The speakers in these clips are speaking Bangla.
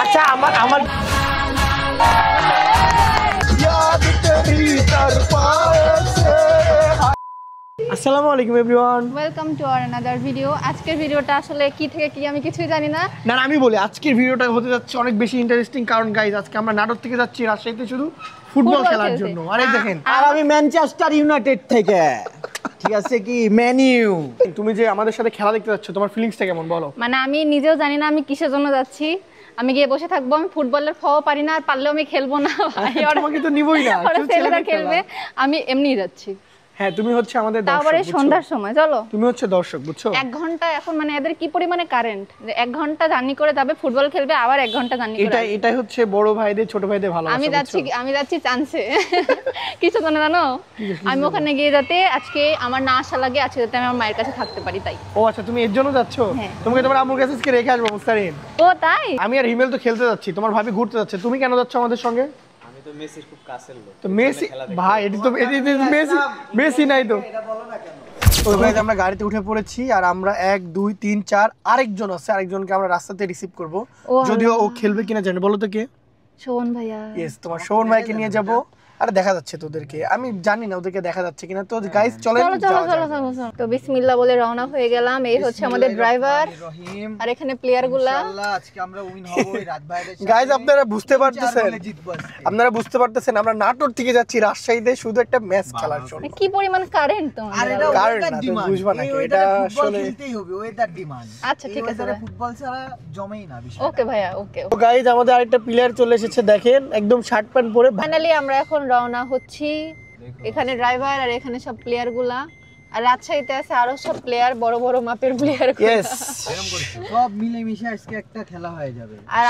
আচ্ছা আমার আসসালামু আলাইকুম everyone, welcome to our another video. আজকের ভিডিওটা আসলে কি থেকে কি আমি কিছুই জানি না। না আমি বলি আজকের ভিডিওটা হতে যাচ্ছে অনেক বেশি ইন্টারেস্টিং, কারণ গাইজ আজকে আমরা নাটক থেকে যাচ্ছি রাজশাহীতে শুধু ফুটবল খেলার জন্য। আরে দেখেন, আর আমি ম্যানচেস্টার ইউনাইটেড থেকে, ঠিক আছে কি ম্যান ইউ। তুমি যে আমাদের সাথে খেলা দেখতে যাচ্ছ, তোমার ফিলিংসটা কেমন বলো? মানে আমি নিজেও জানি না আমি কিসের জন্য যাচ্ছি। আমি গিয়ে বসে থাকবো, আমি ফুটবলের ফও পারি না, আর পারলেও আমি খেলবো না ভাই। তোমাকে তো নিবই না, ওরা ছেলেরা খেলবে, আমি এমনিই যাচ্ছি। হ্যাঁ তুমি হচ্ছে আমাদের দর্শক, তারপরে সন্ধ্যার সময় চলো, তুমি হচ্ছে দর্শক, বুঝছো? 1 ঘন্টা এখন মানে এদের কি পরিমাণে কারেন্ট, 1 ঘন্টা জার্নি করে যাবে, ফুটবল খেলবে, আবার 1 ঘন্টা জার্নি করে। এটাই হচ্ছে বড় ভাইদের ছোট ভাইদের ভালোবাসা। আমি যাচ্ছি চান্সে কিছু জানো, আমি ওখানে গিয়ে যাতে আজকে আমার না আসা লাগে, আজকে যাতে আমি আমার মায়ের কাছে থাকতে পারি, তাই। ও আচ্ছা, তুমি এর জন্য যাচ্ছো? তোমাকে তোমার আম্মুর কাছে আজকে রেখে আসবো মুস্তারিন। ও তাই? আমি আর হিমেল তো খেলতে যাচ্ছি, তোমার ভাবি ঘুরতে যাচ্ছে, তুমি কেন যাচ্ছ আমাদের সঙ্গে? তো মেসির খুব কাছের লোক। তো মেসি ভাই, এটি তো মেসি নাই তো। এটা বলো না কেন? তো গাইস আমরা গাড়িতে উঠে পড়েছি, আর আমরা 1 2 3 4 আরেকজন আছে, আরেকজনকে আমরা রাস্তাতে রিসিভ করব। যদিও ও খেলবে কিনা জানি, বলো তো কে? শোন ভাইয়া। यस, তোমার শোন ভাইকে নিয়ে যাব। আরে দেখা যাচ্ছে তোদেরকে, আমি জানি না ওদেরকে দেখা যাচ্ছে কিনা। তো গাইস চলেন, চলো। তো বিসমিল্লাহ বলে রওনা হয়ে গেলাম। এই হচ্ছে আমাদের ড্রাইভার, আর এখানে প্লেয়ারগুলা। ইনশাআল্লাহ আজকে আমরা উইন হব এই রাত ভাইদের সাথে। গাইস আপনারা বুঝতে পারতেছেন আমরা নাটোর থেকে যাচ্ছি রাজশাহীতে শুধু একটা ম্যাচ খেলার জন্য। কি পরিমাণ কারেন্ট তোমার! আর এটা ওয়েদার ডিমান্ড, বুঝবা না এটা আসলে খেলতেই হবে, ওয়েদার ডিমান্ড। আচ্ছা ঠিক আছে, ফুটবল ছাড়া জমেই না বিষয়। ওকে ভাইয়া, ওকে। তো গাইস আমাদের আরেকটা প্লেয়ার চলে এসেছে, দেখেন একদম শার্ট প্যান্ট পরে। ফাইনালি আমরা এখন রওনা হচ্ছি। এখানে ড্রাইভার আর এখানে সব প্লেয়ারগুলা, আর রাজশাহীতে আছে আরো সব প্লেয়ার, বড় বড় মাপের প্লেয়ার। ইয়েস, সব মিলে মিশে আজকে একটা খেলা হয়ে যাবে। আর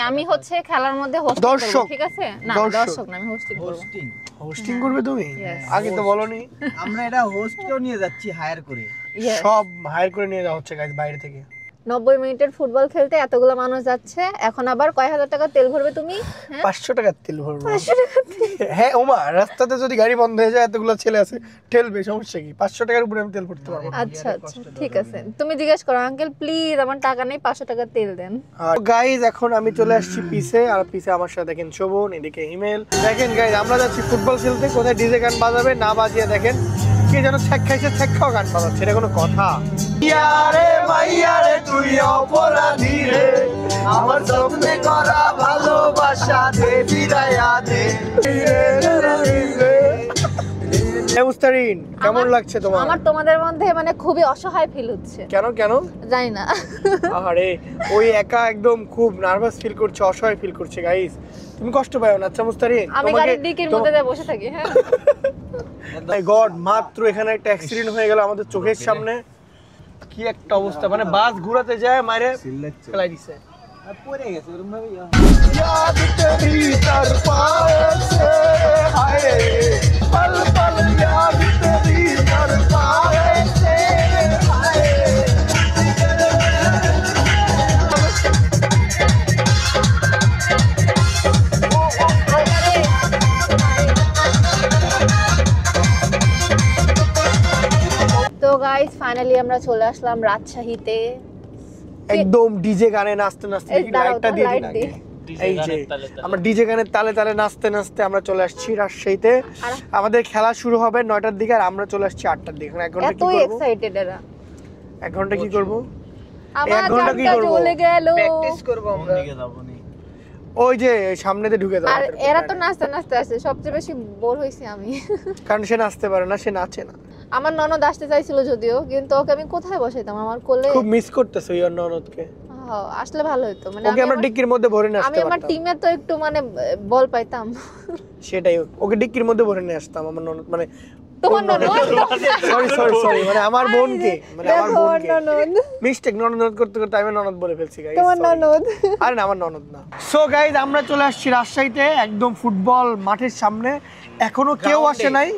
আমি হচ্ছে খেলার মধ্যে হোস্ট করব, ঠিক আছে? না দর্শক না, আমি হোস্টিং করবে তুমি? আগে তো বলনি। আমরা এটা হোস্টও নিয়ে যাচ্ছি হায়ার করে, সব হায়ার করে নিয়ে যাওয়া হচ্ছে গাইস বাইরে থেকে। 90 মিনিটের ফুটবল খেলতে এতগুলো মানুষ যাচ্ছে, এখন আবার কয় হাজার টাকা তেল ভরবে তুমি? 500 টাকা তেল ভরবো। 500 টাকা? হ্যাঁ ওমা, রাস্তাতে যদি গাড়ি বন্ধ হয়ে যায় এতগুলো ছেলে আছে, ঠেলবে, সমস্যা কি? 500 টাকার উপরে আমি তেল ভরতে পারবো। আচ্ছা ঠিক আছে, তুমি জিজ্ঞেস করো, আঙ্কেল প্লিজ আমার টাকা নেই, 500 টাকা তেল দেন। আর গাইস এখন আমি চলে আসছি পিছে, আর পিছে আমার সাথে দেখেন শোভন, এদিকে হিমেল। দেখেন গাইস আমরা যাচ্ছি ফুটবল খেলতে, কোথায় ডিজে গান বাজাবে, না বাজিয়ে দেখেন কে যেন ছ্যাক খাইছে, ছ্যাক খাও গান বাজাচ্ছে, এটা কোনো কথা? ইয়ারে মাইয়ারে তুই অপরাধী রে, আমার স্বপ্নে করা ভালোবাসা দে ফিরাইয়া দে। মুস্তারিন কেমন লাগছে তোমার? আমার তোমাদের মধ্যে মানে খুবই অসহায় ফিল হচ্ছে। কেন জানি না। আরে ওই একা একদম খুব নার্ভাস ফিল করছে, অসহায় ফিল করছে। গাইস তুমি কষ্ট পাও না। আচ্ছা মুস্তারিন, আমি গাড়ির ডিকির মধ্যে বসে থাকি। হ্যাঁ মাই গড, মাত্র এখানে একটা অ্যাক্সিডেন্ট হয়ে গেল আমাদের চোখের সামনে। কি একটা অবস্থা, মানে বাস ঘোরাতে যায় মাইরে ফেলাই দিছে, পড়ে গেছে ওরকম ভাবে। याद तेरी तरफासे हाय पल पल याद तेरी तरफासे हाय। তো গাইস ফাইনালি আমরা চলে আসলাম রাজশাহীতে, একদম ডিজে গানে নাচতে নাচতে। লাইটটা দিয়ে দিন আগে। এই যে আমরা ডিজে গানের তালে তালে নাচতে নাচতে আমরা চলে আসছি রাজশাহীতে। আমাদের খেলা শুরু হবে 9টার দিকে, আর আমরা চলে আসছি 8টার দিকে। এখন 1 ঘন্টা কি করব? এক্সাইটেড এরা। 1 ঘন্টা কি করব? আমার ঘন্টা চলে গেল, প্র্যাকটিস করব আমরা। দিকে যাব না, ওই যে সামনেতে ঢুকে যাবো। আর এরা তো নাচতে নাচতে আসে, সবচেয়ে বেশি বোর হইছি আমি। কারণ সে নাচতে পারে না, সে নাচে না। আমার ননদ আসতে চাইছিল যদিও, কিন্তু ওকে আমি কোথায় বসাইতাম আমার কোলে? খুব মিস করতেছ ওই ননদকে। হ্যাঁ আসলে ভালো হতো, মানে ওকে আমরা ডিক্কির মধ্যে ভরে নিয়ে আসতে আমি আমার পারতাম। টিমে তো একটু মানে বল পাইতাম। সেটাই, ওকে ডিক্কির মধ্যে ভরে নিয়ে আসতাম। আমার ননদ মানে তোমার ননদ, সরি মানে আমার বোনকে, মানে আমার বোনকে মিস্টেক ননদ করতে করতে আমি ননদ বলে ফেলছি গাইস। তোমার ননদ? আরে না, আমার ননদ না। সো গাইস আমরা চলে আসছি রাজশাহীতে, একদম ফুটবল মাঠের সামনে। এখনো কেউ আসে নাই,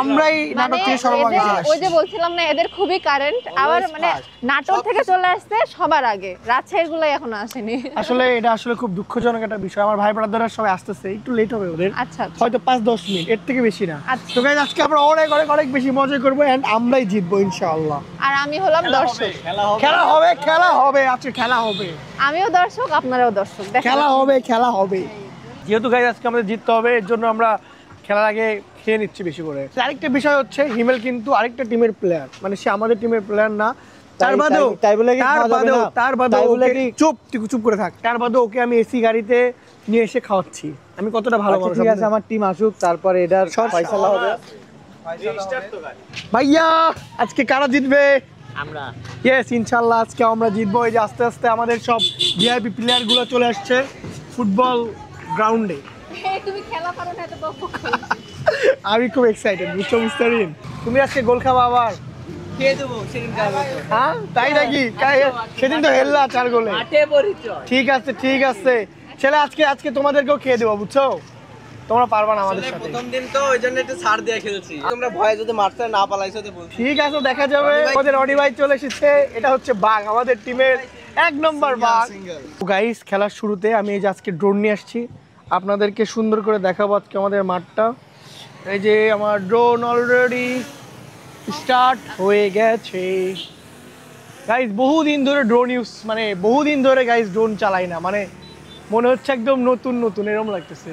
আমরাই নাটক থেকে সবার আগে চলে ওই যে আসছি। বলছিলাম না এদের খুবই কারেন্ট, আবার মানে নাটক থেকে চলে আসছে সবার আগে, রাজশাহীর গুলো এখনো আসেনি। আসলে এটা আসলে খুব দুঃখজনক একটা বিষয়। আমার ভাই ব্রাদাররা সবাই আসতেছে, একটু লেট হবে ওদের, আচ্ছা আচ্ছা। হয়তো 5-10 মিনিট, এর থেকে বেশি না। আচ্ছা। তো গাইস আজকে আমরা অনেক অনেক অনেক বেশি মজা করবো এন্ড আমরাই জিতবো ইনশাআল্লাহ। আর আমি হলাম দর্শক, খেলা হবে আজকে, খেলা হবে, আমিও দর্শক আপনারাও দর্শক, দেখেন। খেলা হবে। যেহেতু গাইস আজকে আমাদের জিততে হবে, এর জন্য আমরা খেলার আগে খেয়ে নিচ্ছি বেশি করে। আরেকটা বিষয় হচ্ছে হিমেল কিন্তু আরেকটা টিমের প্লেয়ার, মানে সে আমাদের টিমের প্লেয়ার না। তার বাদেও চুপ করে থাক। তার বাদেও ওকে আমি এসি গাড়িতে নিয়ে এসে খাওয়াচ্ছি। আমি কতটা ভালো মানুষ। ঠিক আছে, আমার টিম আসুক, তারপরে এটার ফয়সালা হবে। ভাইয়া আজকে কারা জিতবে? আমরা। ইয়েস ইনশাআল্লাহ আজকে আমরা জিতবো। এই যে আস্তে আস্তে আমাদের সব ভিআইপি প্লেয়ার গুলো চলে আসছে ফুটবল গ্রাউন্ডে। তুমি খেলা পারো না তো বকবক। আমি খুব এক্সাইটেড, বুঝছো মিস্টারিন? তুমি আজকে গোল খাবা আবার? খেয়ে দেবো সেদিন খাবো। হ্যাঁ তাই নাকি? সেদিন তো হেললা 4 গোলে। ঠিক আছে ঠিক আছে ছেলে, আজকে তোমাদেরকেও খেয়ে দেবো, বুঝছো? তোমরা পারবা না আমাদের সাথে। প্রথম দিন তো ওই জন্য একটু ছাড় দিয়ে খেলছি, তোমরা ভয়ে যদি মারতে না পালাইছো তো বলছি। ঠিক আছে দেখা যাবে। আমাদের অডি ভাই চলে এসেছে, এটা হচ্ছে বাঘ, আমাদের টিমের 1 নম্বর বাঘ। গাইস খেলার শুরুতে আমি এই যে আজকে ড্রোন নিয়ে আসছি, আপনাদেরকে সুন্দর করে দেখাবো আজকে আমাদের মাঠটা। এই যে আমার ড্রোন অলরেডি স্টার্ট হয়ে গেছে। গাইস বহুদিন ধরে ড্রোন বহুদিন ধরে গাইস ড্রোন চালাই না, মানে মনে হচ্ছে একদম নতুন নতুন এরকম লাগতেছে।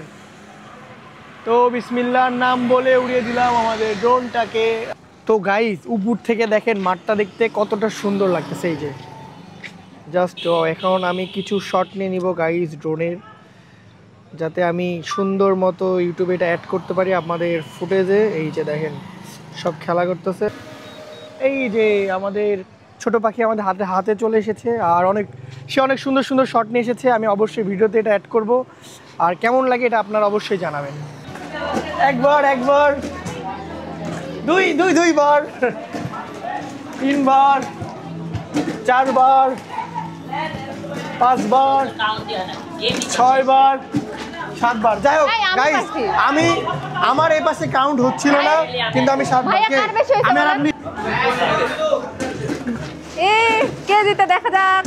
তো বিসমিল্লাহর নাম বলে উড়িয়ে দিলাম আমাদের ড্রোনটাকে। তো গাইস উপর থেকে দেখেন মাঠটা দেখতে কতটা সুন্দর লাগতেছে। এই যে জাস্ট এখন আমি কিছু শট নিয়ে নিব গাইস ড্রোনের, যাতে আমি সুন্দর মতো ইউটিউবে এটা অ্যাড করতে পারি আপনাদের ফুটেজে। এই যে দেখেন সব খেলা করতেছে। এই যে আমাদের ছোট পাখি আমাদের হাতে চলে এসেছে, আর সে অনেক সুন্দর সুন্দর শট নিয়ে এসেছে। আমি অবশ্যই ভিডিওতে এটা অ্যাড করব, আর কেমন লাগে এটা আপনারা অবশ্যই জানাবেন। একবার দুইবার 3বার 4বার 5বার 6বার 7বার, যাই হোক গাইস আমার এই পাশে কাউন্ট হচ্ছিল না, কিন্তু আমি 7বারকে আমি আর আপনি কে জিতে দেখা যাক।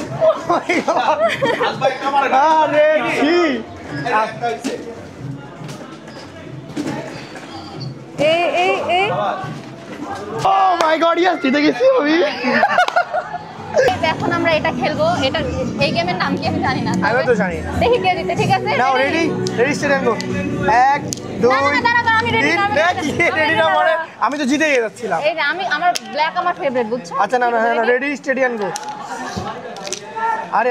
আরে কি ও মাই গড, ইয়েস জিতে গেছি আমি। এখন আমরা এটা খেলবো, এই গেমের নাম কি আমি জানি না, আমি তো জানি না। দেখি কে জিতে। ঠিক আছে নাও রেডি স্টেডিয়াম গো। 1 2 আমি রেডি না, রেডি না মানে আমি তো জিতে যাচ্ছিলাম। এই যে আমার ব্ল্যাক আমার ফেভারিট, বুঝছো? আচ্ছা না রেডি স্টেডিয়াম গো। আরে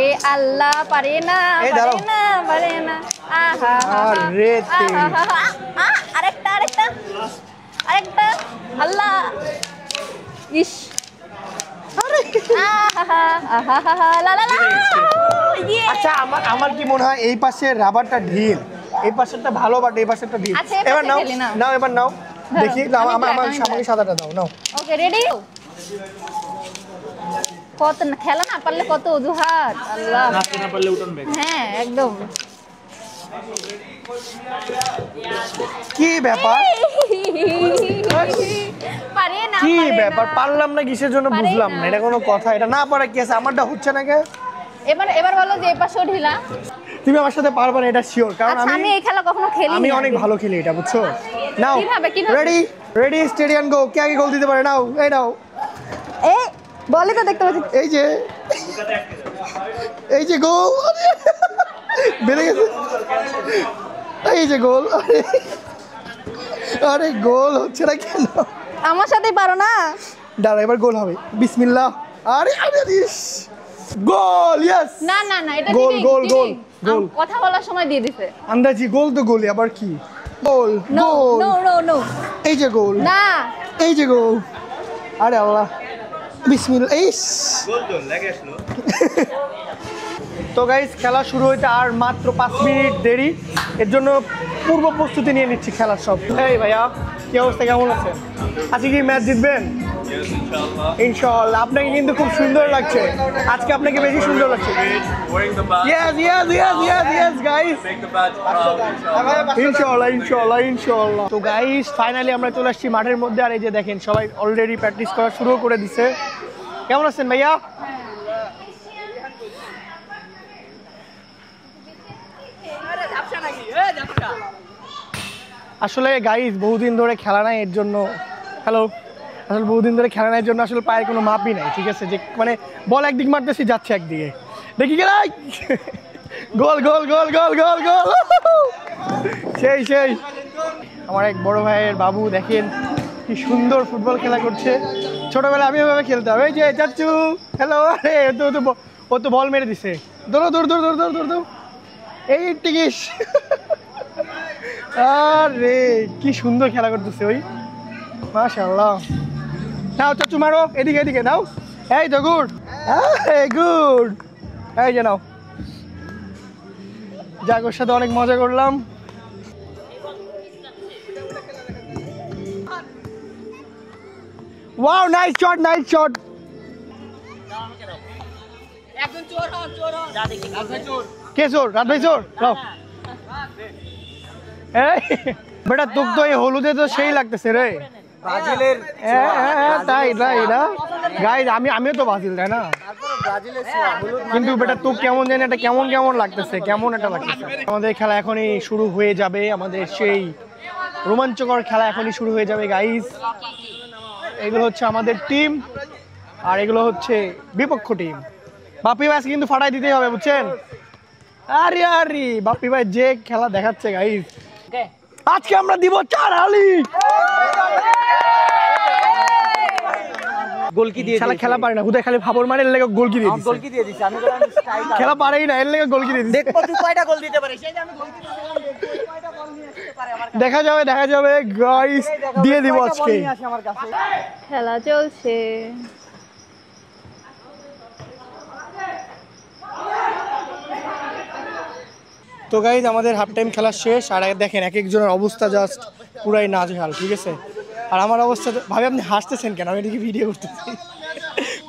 এ আল্লাহ পারে না পারে না আহা আরে আরেকটা আল্লাহ ইস আচ্ছা আমার কি মনে হয় এই পাশের রাবারটা ঢিল, এই পাশেরটা ভালো, বাট এই পাশেরটা ঢিল। আচ্ছা, এবার নাও এবার নাও, দেখি আমাকে সাদাটা দাও, নাও। Okay ready. কত খেলা না পারলে কত অজুহাত, আল্লাহ না পারলে উঠন ব্যাগ। হ্যাঁ একদম। কি ব্যাপার কি ব্যাপার পারলাম না কিসের জন্য বুঝলাম না, এটা কোনো কথা? এটা না পারা কি আছে, আমারটা হচ্ছে না কে? এবার বলো যে এই পাশেও ঢিলা। তুমি আমার সাথে পারবে না এটা শিওর, কারণ আমি এই খেলা কখনো খেলিনি। আমি অনেক ভালো খেলি এটা, বুঝছো? নাও কিভাবে? রেডি স্টেডিয়াম গো। কে আগে গোল দিতে পারে? নাও এই নাও। এই বলে তো দেখতে পাচ্ছি, এই যে গোল বেড়ে গেছে, এই যে গোল। আরে গোল হচ্ছে না কেন? আমার সাথেই পারো না। দাঁড়া এবার গোল হবে, বিসমিল্লাহ। আরে গোল, ইয়েস। না এটা গোল গোল গোল গোল। কথা বলার সময় দিয়ে দিছে আন্দাজি গোল তো গোলই, আবার কি গোল? গোল নো এই যে গোল, না এই যে গোল। আরে আল্লাহ, বিসমিল্লাহ। গোল তো লাগে আসলো। তো গাইস খেলা শুরু হইতে আর মাত্র 5 মিনিট দেরি, এর জন্য পূর্ব প্রস্তুতি নিয়ে নিচ্ছি খেলার সব। এই ভাইয়া কি অবস্থা, কেমন আছেন? আজকে কি ম্যাচ জিতবেন? ইনশাআল্লাহ। আপনাকে কিন্তু খুব সুন্দর লাগছে আজকে, আপনাকে বেশি সুন্দর লাগছে। Yes guys, ইনশাআল্লাহ। তো গাইস ফাইনালি আমরা চলে আসছি মাঠের মধ্যে, আর এই যে দেখেন সবাই অলরেডি প্র্যাকটিস করা শুরু করে দিছে। কেমন আছেন ভাইয়া? আসলে গাইস বহুদিন ধরে খেলা নাই, এর জন্য আসলে বহুদিন ধরে খেলা নাই, এর জন্য আসলে পায়ের কোনো মাপই নাই। ঠিক আছে, যে মানে বল একদিক মারতেছি যাচ্ছে একদিকে, দেখি গেল গোল গোল গোল গোল গোল গোল। সেই আমার এক বড় ভাইয়ের বাবু দেখেন কি সুন্দর ফুটবল খেলা করছে। ছোটবেলায় আমি এভাবে খেলতাম। এই যে চাচু, হ্যালো। আরে ও তো বল মেরে দিছে। দৌড় দৌড় দৌড় দৌড় দৌড় দৌড়, এই টিকিস। আরে কি সুন্দর খেলা করতেছে ওই, মাশাআল্লাহ। নাও চাচু মারো, এদিকে এদিকে নাও। এই তো গুড, গুড। এই যে নাও। যাক, ওর সাথে অনেক মজা করলাম। Wow, nice shot, nice shot. একজন চোর হন, চোর হন। যা দেখি রাত ভাই চোর। কে চোর? রাত ভাই চোর? নাও। এই বেটা তোক তো এই হলুদে তো সেই লাগতেছে রে, ব্রাজিলের তাই না গাইজ, আমিও তো ব্রাজিল, তাই না? ব্রাজিলের হলুদ কিন্তু বেটা তোক কেমন জানি এটা কেমন লাগতেছে, কেমন একটা লাগতেছে। আমাদের খেলা এখনই শুরু হয়ে যাবে, আমাদের সেই রোমাঞ্চকর খেলা এখনই শুরু হয়ে যাবে গাইজ। এগুলো হচ্ছে আমাদের টিম, আর এগুলো হচ্ছে বিপক্ষ টিম। বাপি ভাই কিন্তু ফাটাই দিতেই হবে, বুঝছেন? আরে বাপি ভাই যে খেলা দেখাচ্ছে গাইজ, আজকে আমরা দিব 4 হালি। গোলকি দিয়ে শালা খেলা পারে না, হুদায় খালি ফাবর মারে, এর লেগে গোলকি দিয়ে দিছে। গোলকি দিয়ে দিছে। আমি বললাম স্ট্রাইকার, খেলা পারেই না, এর লেগে গোলকি দিয়ে দিছে। দেখো তুই কয়টা গোল দিতে পারিস। এই যে আমি গোলকি দিতে গেলাম, দেখো তুই কয়টা বল নিয়ে আসতে পারে আমার কাছে। দেখা যাবে গাইস, দিয়ে দিব আজকে। আমার কাছে খেলা চলছে। তো গাইজ আমাদের হাফ টাইম খেলা শেষ, আর দেখেন এক একজনের অবস্থা জাস্ট পুরাই নাজেহাল। ঠিক আছে, আর আমার অবস্থা ভাবে আপনি হাসতেছেন কেন? আমি এদিকে ভিডিও করতেছি,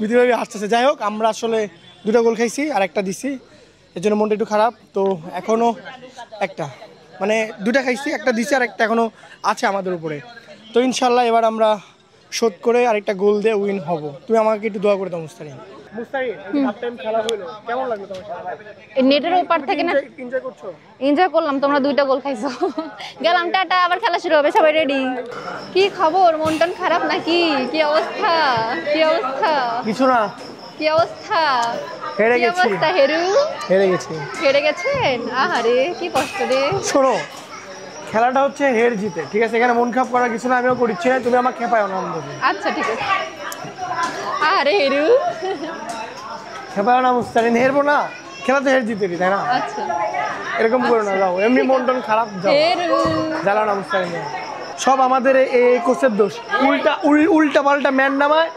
ভিডিও হাসতেছে। যাই হোক, আমরা আসলে 2টা গোল খাইছি আর একটা দিছি, এর জন্য মনটা একটু খারাপ। তো এখনও একটা মানে 2টা খাইছি, একটা দিছি আর একটা এখনও আছে আমাদের উপরে। তো ইনশাল্লাহ এবার আমরা শোধ করে আরেকটা গোল দিয়ে উইন হব। তুমি আমাকে একটু দোয়া করে দাও মুস্তারিন। নেটের ওপার থেকে না এনজয় করলাম, তোমরা 2টা গোল খাইছো। গেলাম, টাটা, আবার খেলা শুরু হবে, সবাই রেডি। কি খবর, মন টন খারাপ নাকি? কি অবস্থা? কিছু না, কি অবস্থা? হেরে কি গেছি। অবস্থা হেরু? হেরে গেছেন? আহারে কি কষ্ট রে। শোনো, খেলাটা হচ্ছে হের জিতে, ঠিক আছে? এখানে মন খারাপ করার কিছু না, আমিও করছি না, তুমি আমার খেপায় না। আচ্ছা ঠিক আছে। আরে হেরু, খেপায় না মুস্তারিন, হেরবো না, খেলা তো হের জিতে, তাই না? আচ্ছা এরকম করো না, যাও, এমনি মন টন খারাপ, যাও, হেরু। জ্বালাও না মুস্তারিন। সব আমাদের এই কোচের দোষ, উল্টা পাল্টা ম্যান নামায়,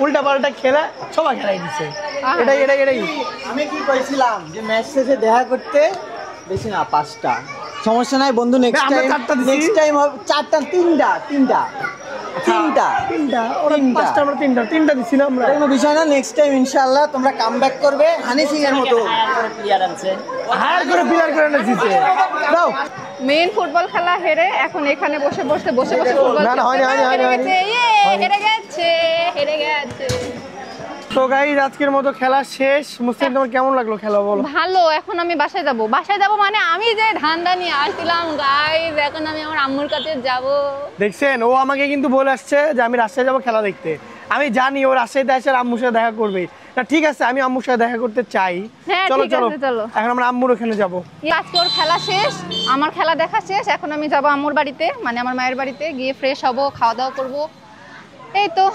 উল্টা পাল্টা খেলা সবাই খেলাই দিচ্ছে। এটাই আমি কি কইছিলাম যে ম্যাচ শেষে দেখা করতে, বেশি না 5টা, সমস্যা নাই বন্ধু। নেক্সট আমরা টাইম 4টা দিছি। নেক্সট টাইম হবে 4টা, 3টা ওরা 5টা, আমরা 3টা দিছি না আমরা। কোনো বিষয় না, নেক্সট টাইম ইনশাআল্লাহ তোমরা কামব্যাক করবে হানি সিং এর মতো। হায়ার করে প্লেয়ার করে না জিতে দাও। মেইন ফুটবল খেলা হেরে এখন এখানে বসে ফুটবল। না, হয়নি। হেরে গেছে। তো গাইস আজকের মতো খেলা শেষ। মুস্তারিন, তোমার কেমন লাগলো খেলা বলো? ভালো। এখন আমি বাসায় যাব মানে আমি যে ধান্দা নিয়ে আসছিলাম গাইস, এখন আমি আমার আম্মুর কাছে যাব। দেখছেন, ও আমাকে কিন্তু বলে আসছে যে আমি রাজশাহী যাবো খেলা দেখতে। আমি জানি ও রাজশাহীতে এসে আম্মুর সাথে দেখা করবে। না ঠিক আছে, আমি আম্মুর সাথে দেখা করতে চাই। হ্যাঁ, চলো ঠিক আছে, চলো। এখন আমরা আম্মুর ওখানে যাবো। আজকে ওর খেলা শেষ, আমার খেলা দেখা শেষ। এখন আমি যাব আম্মুর বাড়িতে, মানে আমার মায়ের বাড়িতে গিয়ে ফ্রেশ হব, খাওয়া দাওয়া করবো। এই তো।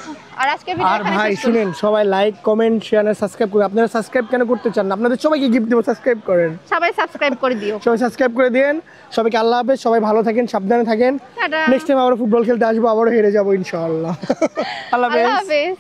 আর আজকে আর ভাই শুনেন, সবাই লাইক, কমেন্ট, শেয়ার আর সাবস্ক্রাইব করে। আপনারা সাবস্ক্রাইব কেন করতে চান না? আপনাদের সবাইকে গিফট দেবো, সাবস্ক্রাইব করেন। সবাই সাবস্ক্রাইব করে দিও। সবাই সাবস্ক্রাইব করে দেন। সবাইকে আল্লাহ হাফেজ, সবাই ভালো থাকেন, সাবধানে থাকেন। টাটা। নেক্সট টাইম আবার ফুটবল খেলতে আসবো, আবারও হেরে যাবো ইনশাআল্লাহ। আল্লাহ আল্লাহ হাফেজ। হাফেজ।